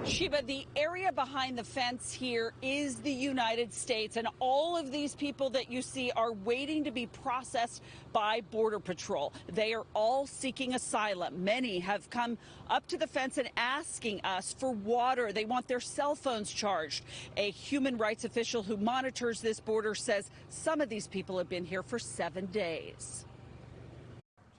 Sheba, the area behind the fence here is the United States, and all of these people that you see are waiting to be processed by Border Patrol. They are all seeking asylum. Many have come up to the fence and asking us for water. They want their cell phones charged. A human rights official who monitors this border says some of these people have been here for 7 days.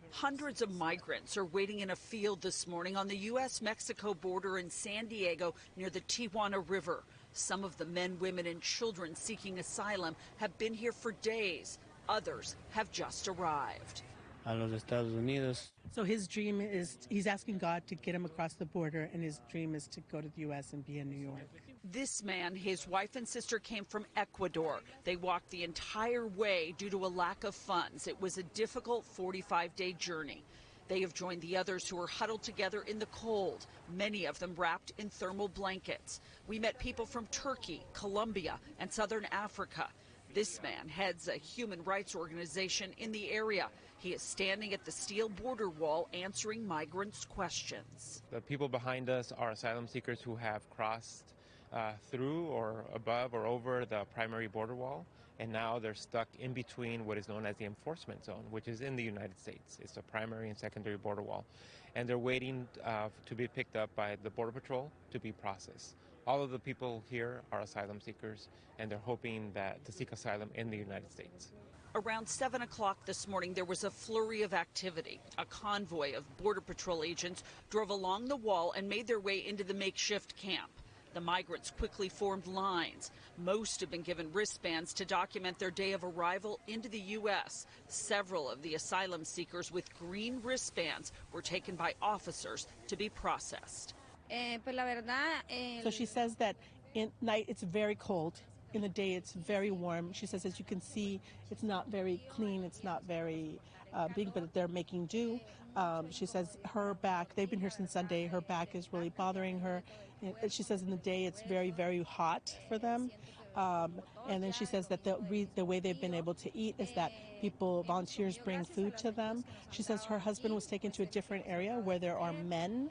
Hundreds of migrants are waiting in a field this morning on the U.S.-Mexico border in San Diego near the Tijuana River. Some of the men, women, and children seeking asylum have been here for days. Others have just arrived. A los Estados Unidos. So his dream is, he's asking God to get him across the border, and his dream is to go to the U.S. and be in New York. This man, his wife and sister came from Ecuador. They walked the entire way due to a lack of funds. It was a difficult 45-day journey. They have joined the others who are huddled together in the cold, many of them wrapped in thermal blankets. We met people from Turkey, Colombia, and Southern Africa. This man heads a human rights organization in the area. He is standing at the steel border wall answering migrants' questions. The people behind us are asylum seekers who have crossed through or above or over the primary border wall, and now they're stuck in between what is known as the enforcement zone, which is in the United States. It's a primary and secondary border wall, and they're waiting to be picked up by the Border Patrol to be processed. All of the people here are asylum seekers, and they're hoping to seek asylum in the United States. Around 7 o'clock this morning, there was a flurry of activity. A convoy of Border Patrol agents drove along the wall and made their way into the makeshift camp. The migrants quickly formed lines. Most have been given wristbands to document their day of arrival into the U.S. Several of the asylum seekers with green wristbands were taken by officers to be processed. So she says that in night it's very cold. In the day it's very warm. She says, as you can see, it's not very clean, it's not very big, but they're making do. She says her back, they've been here since Sunday, her back is really bothering her. She says in the day it's very, very hot for them. And then she says that the way they've been able to eat is that volunteers bring food to them. She says her husband was taken to a different area where there are men.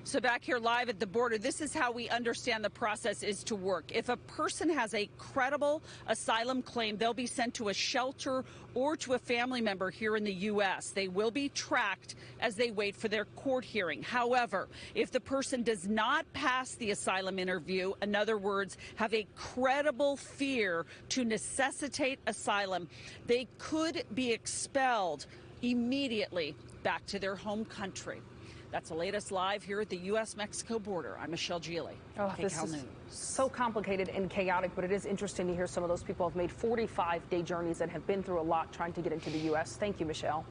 So back here live at the border, this is how we understand the process is to work. If a person has a credible asylum claim, they'll be sent to a shelter or to a family member here in the U.S. They will be tracked as they wait for their court hearing. However, if the person does not pass the asylum interview, in other words, have a credible fear to necessitate asylum, they could be expelled immediately back to their home country. That's the latest live here at the U.S.-Mexico border. I'm Michelle Gili. Oh, this is so complicated and chaotic, but it is interesting to hear some of those people have made 45-day journeys and have been through a lot trying to get into the U.S. Thank you, Michelle.